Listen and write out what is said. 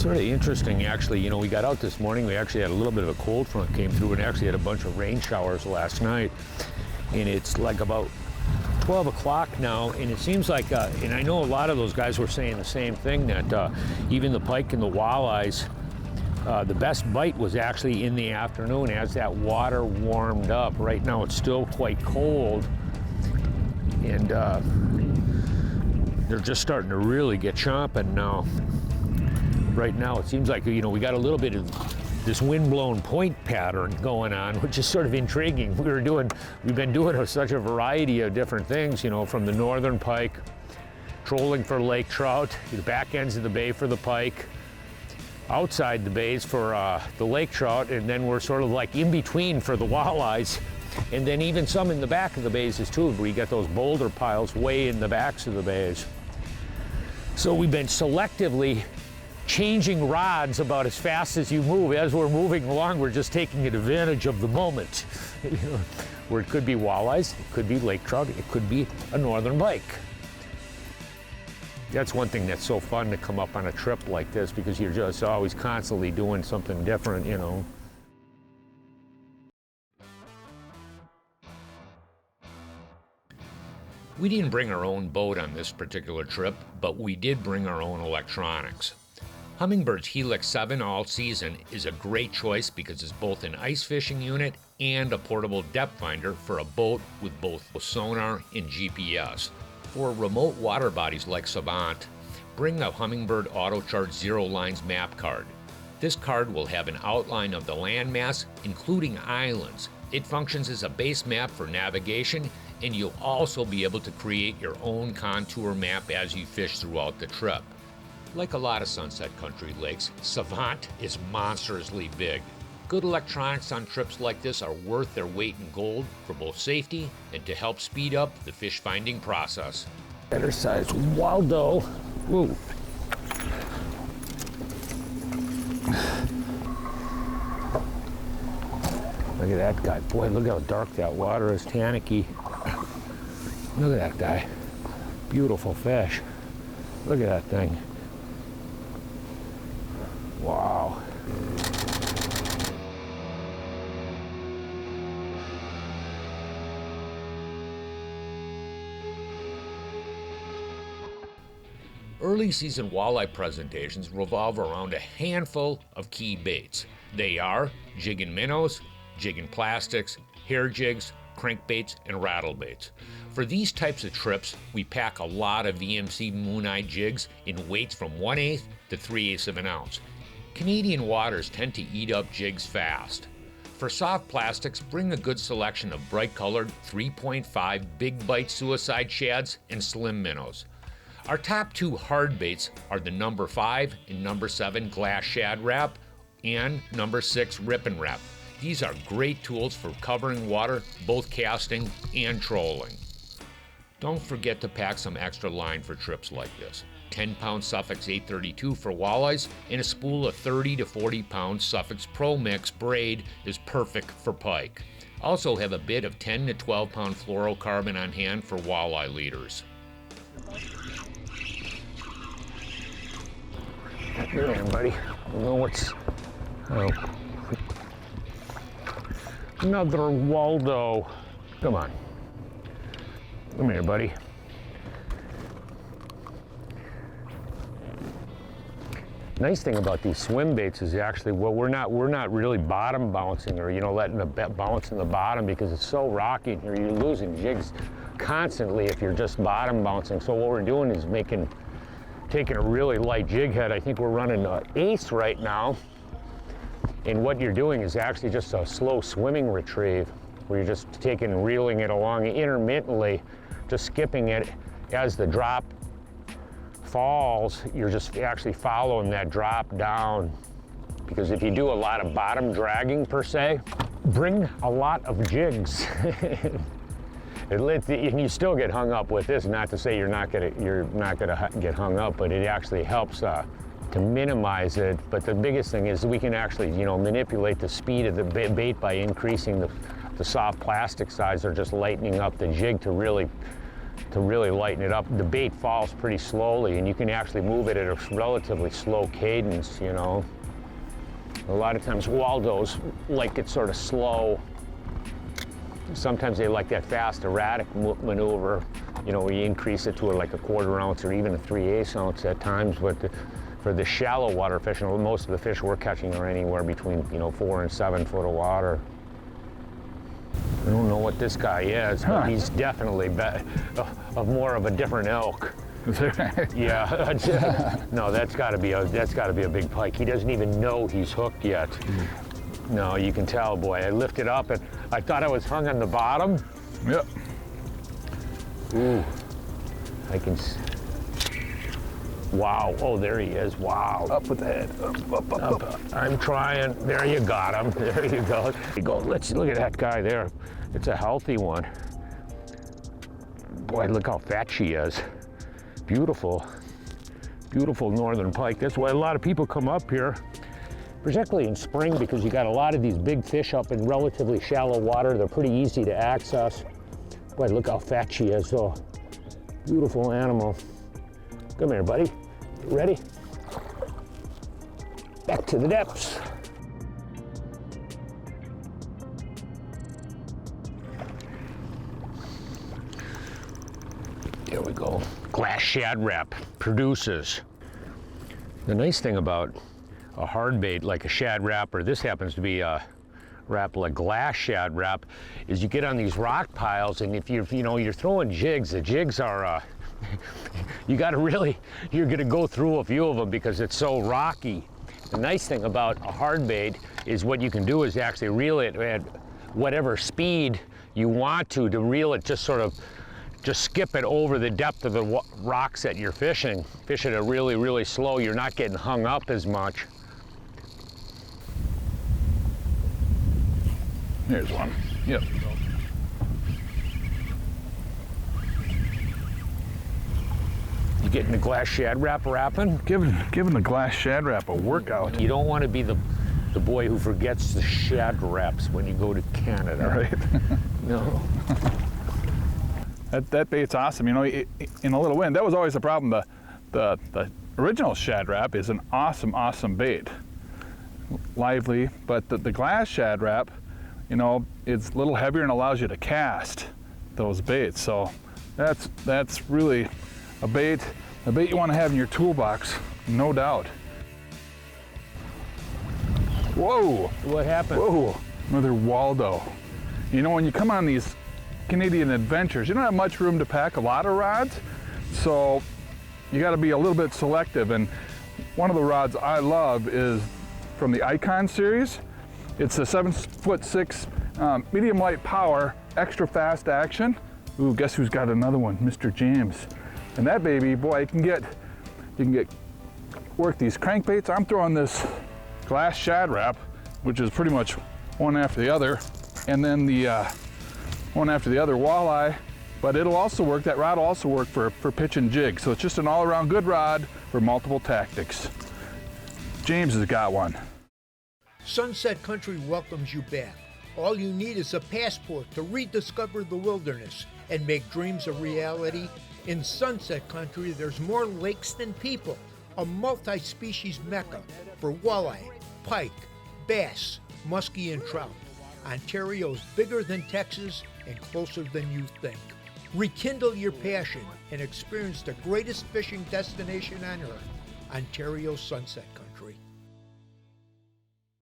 Sort of interesting, actually. You know, we got out this morning, we actually had a little bit of a cold front came through and actually had a bunch of rain showers last night. And it's like about 12 o'clock now, and it seems like, and I know a lot of those guys were saying the same thing, that even the pike and the walleyes, the best bite was actually in the afternoon as that water warmed up. Right now it's still quite cold, and they're just starting to really get chomping now. Right now it seems like, you know, we got a little bit of this wind-blown point pattern going on, which is sort of intriguing. We've been doing such a variety of different things, you know, from the northern pike, trolling for lake trout, the back ends of the bay for the pike, outside the bays for the lake trout, and then we're sort of like in between for the walleyes, and then even some in the back of the bays too, where you get those boulder piles way in the backs of the bays. So we've been selectively changing rods about as fast as you move. As we're moving along, we're just taking advantage of the moment. You know, where it could be walleyes, it could be lake trout, it could be a northern pike. That's one thing that's so fun to come up on a trip like this, because you're just always constantly doing something different, you know. We didn't bring our own boat on this particular trip, but we did bring our own electronics. Hummingbird's Helix 7 all season is a great choice because it's both an ice fishing unit and a portable depth finder for a boat with both sonar and GPS. For remote water bodies like Savant, bring the Humminbird AutoChart Zero Lines map card. This card will have an outline of the landmass, including islands. It functions as a base map for navigation, and you'll also be able to create your own contour map as you fish throughout the trip. Like a lot of Sunset Country lakes, Savant is monstrously big. Good electronics on trips like this are worth their weight in gold for both safety and to help speed up the fish finding process. Better sized Waldo. Ooh. Look at that guy. Boy, look how dark that water is, tannicky. Look at that guy. Beautiful fish. Look at that thing. Wow. Early season walleye presentations revolve around a handful of key baits. They are jig and minnows, jig and plastics, hair jigs, crankbaits, and rattle baits. For these types of trips, we pack a lot of VMC Moon-Eye jigs in weights from 1/8 to 3/8 of an ounce. Canadian waters tend to eat up jigs fast. For soft plastics, bring a good selection of bright-colored 3.5 big bite suicide shads and slim minnows. Our top two hard baits are the number 5 and number 7 glass shad wrap and number 6 rip and wrap. These are great tools for covering water, both casting and trolling. Don't forget to pack some extra line for trips like this. 10-pound Suffix 832 for walleyes, and a spool of 30 to 40-pound Suffix Pro Mix braid is perfect for pike. Also have a bit of 10 to 12-pound fluorocarbon on hand for walleye leaders. Here, man, buddy. I don't know what's... Oh. Another Waldo. Come on. Come here, buddy. Nice thing about these swim baits is actually, well, we're not really bottom bouncing or, you know, letting the bounce in the bottom because it's so rocky in here. You're losing jigs constantly if you're just bottom bouncing. So what we're doing is taking a really light jig head. I think we're running Ace right now. And what you're doing is actually just a slow swimming retrieve where you're just taking and reeling it along intermittently, just skipping it as the drop falls. You're just actually following that drop down, because if you do a lot of bottom dragging per se, bring a lot of jigs. And you still get hung up with this. Not to say you're not gonna get hung up, but it actually helps to minimize it. But the biggest thing is we can actually, you know, manipulate the speed of the bait by increasing the soft plastic size or just lightening up the jig to really to really lighten it up. The bait falls pretty slowly, and you can actually move it at a relatively slow cadence, you know. A lot of times Waldos like it sort of slow. Sometimes they like that fast, erratic maneuver, you know, where you increase it to like a 1/4 ounce or even a 3/8 ounce at times. But for the shallow water fishing, most of the fish we're catching are anywhere between, you know, 4 and 7 foot of water. I don't know what this guy is, but he's definitely more of a different elk. Yeah, no, that's got to be a big pike. He doesn't even know he's hooked yet. No, you can tell, boy. I lifted up and I thought I was hung on the bottom. Yep. Ooh, I can. Wow. Oh, there he is. Wow. Up with the head. Up. I'm trying. There you got him. There you go. Let's look at that guy there. It's a healthy one. Boy, look how fat she is. Beautiful, beautiful northern pike. That's why a lot of people come up here, particularly in spring, because you got a lot of these big fish up in relatively shallow water. They're pretty easy to access. Boy, look how fat she is. So beautiful animal. Come here, buddy. Ready? Back to the depths. Here we go. Glass shad wrap produces. The nice thing about a hard bait like a shad wrap, or this happens to be a wrap like glass shad wrap, is you get on these rock piles, and if you're throwing jigs, the jigs are you're gonna go through a few of them because it's so rocky. The nice thing about a hard bait is what you can do is actually reel it at whatever speed you want to reel it, just skip it over the depth of the rocks that you're fishing. Fish it a really, really slow. You're not getting hung up as much. Here's one. Yep. You getting the glass shad wrap wrapping? Giving the glass shad wrap a workout. You don't want to be the boy who forgets the shad wraps when you go to Canada. Right. No. That bait's awesome. You know, in a little wind, that was always the problem. The original shad wrap is an awesome bait. Lively, but the glass shad wrap, you know, it's a little heavier and allows you to cast those baits. So that's really a bait you want to have in your toolbox, no doubt. Whoa! What happened? Whoa! Another Waldo. You know, when you come on these Canadian adventures, you don't have much room to pack a lot of rods, so you got to be a little bit selective. And one of the rods I love is from the Icon series. It's a 7'6" medium light power, extra fast action. Ooh, guess who's got another one? Mr. James. And that baby, boy, you can work these crankbaits. I'm throwing this glass shad wrap, which is pretty much one after the other, and then the one after the other walleye, but it'll also work, that rod will also work for pitch and jig. So it's just an all-around good rod for multiple tactics. James has got one. Sunset Country welcomes you back. All you need is a passport to rediscover the wilderness and make dreams a reality. In Sunset Country, there's more lakes than people, a multi-species mecca for walleye, pike, bass, muskie, and trout. Ontario's bigger than Texas and closer than you think. Rekindle your passion and experience the greatest fishing destination on earth, Ontario's Sunset Country.